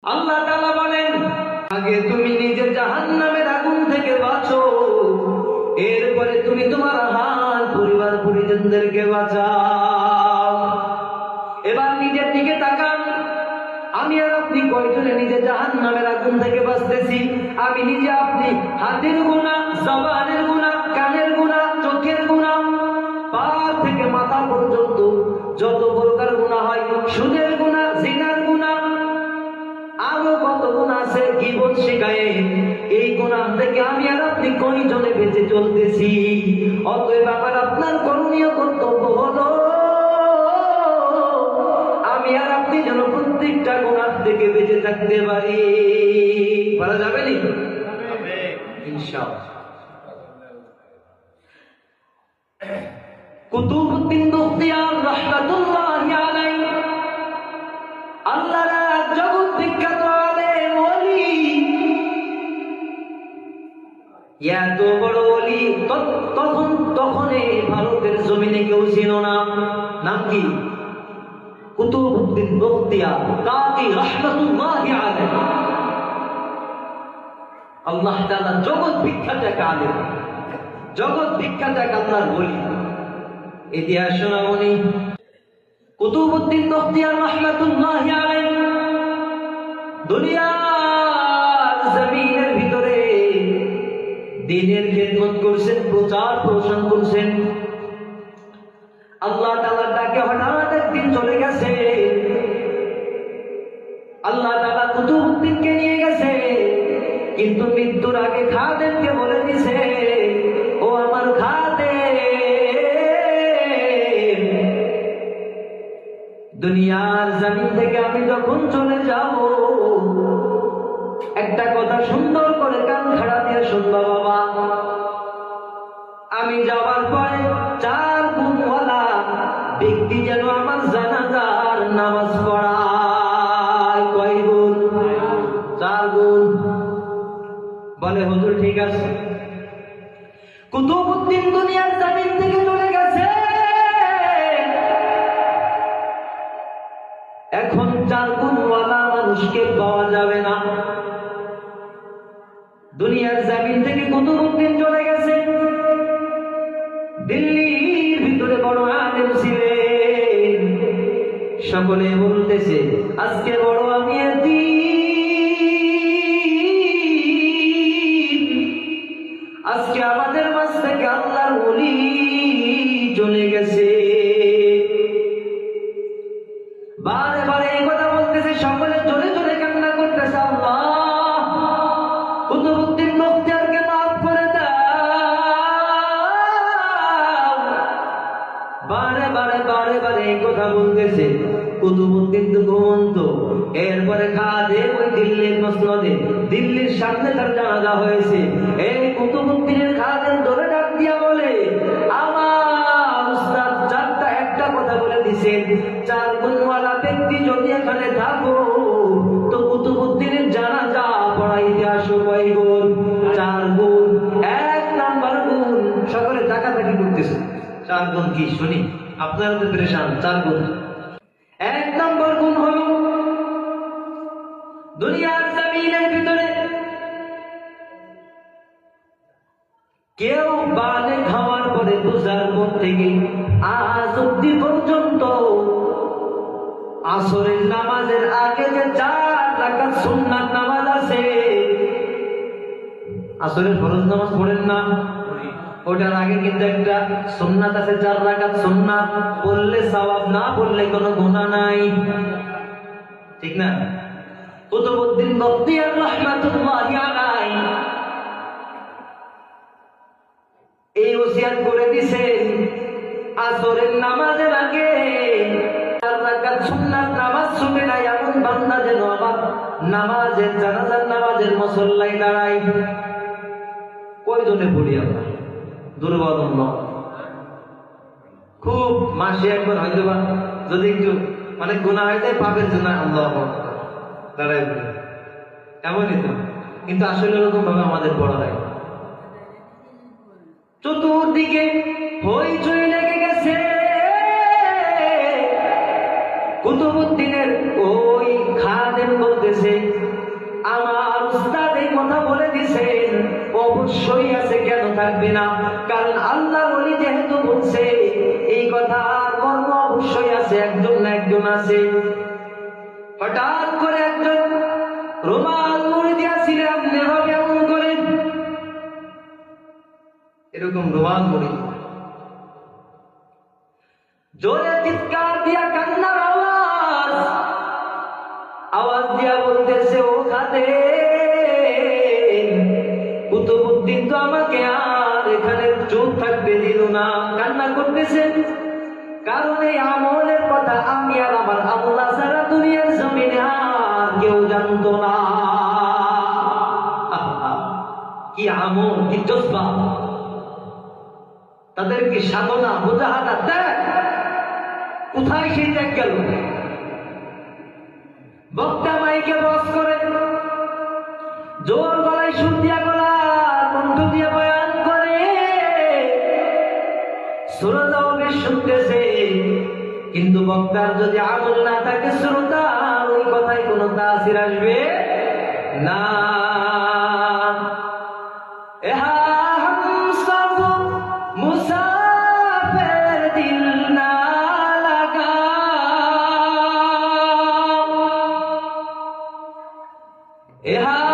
আল্লাহ তাআলা বলেন, আগে তুমি নিজে জাহান্নামের আগুন থেকে বাঁচো, এরপরে তুমি তোমার হাল পরিবার পরিজনদেরকে বাঁচাও। এবার নিজের দিকে তাকান, আমি আর আপনি কয়জনে নিজে জাহান্নামের আগুন থেকে বাঁচতেছি? আমি নিজে, আপনি হাতের গুনাহ, জবানের গুনাহ, কানের গুনাহ, চোখের গুনাহ, পা থেকে মাথা পর্যন্ত যত প্রকার গুনাহ হয়, সুদের গুনাহ, জিনার গুনাহ, আরো কত গুনাহ আছে, গীবত শিকায়েত, এই গুনাহ থেকে আমি আর আপনি কয়জনে বেঁচে চলতেছি? অতএব আমার আপনার করণীয় কর্তব্য হলো আমি আর আপনি যেন প্রত্যেকটা গুনাহ থেকে বেঁচে থাকতে পারি। পারা যাবে নি? ইনশাআল্লাহ। কুতুবউদ্দিন বখতিয়ার রাহমাতুল্লাহি আলাইহি আল্লাহর জগৎ বিখ্যাত আলেম ওলি, এত বড় ওলি তখন ভারতের জমিনে কেউ ছিল না। নাম কি? কুতুবউদ্দিন বখতিয়ার কাকি রাহমাতুল্লাহি আলাইহি। আল্লাহ তাআলা জগৎ বিখ্যাত এক আলেম, জগৎ বিখ্যাত এক আল্লাহর ওলি। ইতিহাস শোনাবনি। কুতুবউদ্দিন বখতিয়ার রাহমাতুল্লাহি আলাইহি দুনিয়ার জমিনের ভিতরে দ্বীনের খিদমত করছেন, প্রচার প্রসার করছেন। আল্লাহ তাআলার ডাকে হঠাৎ একদিন চলে গেছে। আল্লাহ তাআলা কুতুবউদ্দিনকে নিয়ে গেছে, কিন্তু মৃত্যুর আগে খাদেমকে বলে দিছে, ও আমার খাদেম, দুনিয়ার জমিন থেকে আমি যখন চলে যাব, একটা কথা সুন্দর করে কান খাড়া দিয়ে শুনবা বাবা। আমি যাওয়ার পরে 4 গুণওয়ালা ব্যক্তি যেন আমার জানাজার নামাজ পড়ায়। কয় গুণ? 4 গুণ। বলে হুজুর ঠিক আছে। কুতুবউদ্দিন দুনিয়ার জমিন থেকে চলে গেছে, এখন 4 গুণওয়ালা মানুষকে পাওয়া যাবে না। দুনিয়ার জমিন থেকে কুতুবউদ্দিন চলে গেছে। দিল্লির ভিতরে বড় আলেম ছিলেন, সকলে বলতেছে আজকে বড় আমি আজকে আমাদের মাঝ থেকে আল্লাহর ওলি চলে গেছে। বারে বারে এই কথা বলতেছে, সকলে চলে চলে কান্না করতেছে, আল্লাহ কুতুবউদ্দিন বখতিয়ারকে মাফ করে দাও। বারে বারে বারে বারে এই কথা বলতেছে। কুতুবউদ্দিন তো ঘুমন্ত। এরপরে খাদেম ওই দিল্লির মসনদে, দিল্লির সামনে তার জানাজা হয়েছে। এই কুতুবউদ্দিনের খাদেম ধরে ডাক দিয়া বলে, আমার উস্তাদ 4টা একটা কথা বলে দিছেন, 4 গুণওয়ালা ব্যক্তি যদি এখানে থাকো তো কুতুবউদ্দিনের জানাজা পড়াইতে আসো। কয় গুণ? 4 গুণ। 1 নাম্বার গুণ, সকলে তাকাতাকি করতেছে। 4 গুণ কি শুনি? আপনারা তো পরেশান। 4 গুণ। 1 নম্বর গুণ হলো দুনিয়ার জমিনের ভিতরে কেউ বালেগ হওয়ার পরে বুঝার পর থেকে আজ অব্দি পর্যন্ত আসরের নামাজের আগে যে 4 রাকাত সুন্নাত নামাজ আছে, আসরের ফরজ নামাজ পড়েন না, ওটার আগে কিন্তু একটা সুন্নাত আছে, 4 রাকাত সুন্নাত। পড়লে সওয়াব, না পড়লে কোনো গুনাহ নাই, ঠিক না? কুতুবউদ্দিন বখতিয়ার রাহমাতুল্লাহি আলাইহি এই ওসিয়ত করে দিয়েছেন, আসরের নামাজের আগে 4 রাকাত সুন্নাত নামাজ ছুটে না এমন বান্দা যেন আবার নামাজের, জানাজার নামাজের মুসল্লায় দাঁড়ায়। কয়জনে পড়ি আমরা? দুর্বল খুব, মাসে একবার হয়তো বা যদি একটু মানে গুনাহ হয়ে যায়, পাপের জন্য আল্লাহ দাঁড়ায় পড়ি, এমনই তো। কিন্তু আসলে এরকম ভাবে আমাদের পড়া হয়। চতুর্দিকে হইচই লেগে গেছে। কুতুবউদ্দিনের ওই খাদেম বলতেছে, আমার উস্তাদ এই কথা বলে দিছেন, অবশ্যই আছে, কেন থাকবে না? কারণ আল্লাহ ওলি যেহেতু বলছে এই কথার মর্ম অবশ্যই আছে, একজন না একজন আছে। হঠাৎ করে একজন রুমাল মুড়ি দিয়েছিলেন, এভাবে এমন করে, এরকম রুমাল মুড়ি, জোরে চিৎকার দিয়া কান্নার আওয়াজ, আওয়াজ দিয়া বলতেছে, ও খাতে কুতুবউদ্দিন তো আমাকে আর এখানে চুপ থাকতে দিল না, কান্না করতেছেন। কারণ এই আমলের কথা আমি আর আমার আল্লাহ ছাড়া দুনিয়ার জমিনে আর কেউ জানতো না। কি আমল, কি জজবা, তাদের কি সাধনা, মুজাহাদা, ত্যাগ, কোথায় সেই ত্যাগ গেল? বক্তা মাইকে বস করে জোর গলায় সুর দিয়া গলা কণ্ঠ দিয়ে বয়ান করে, শ্রোতাও বেশ শুনতেছে, কিন্তু বক্তার যদি আমল না থাকে শ্রোতার ওই কথায় কোনো তাসির আসবে না। এহা হাম সব মুসাফির দিল না লাগা, এহা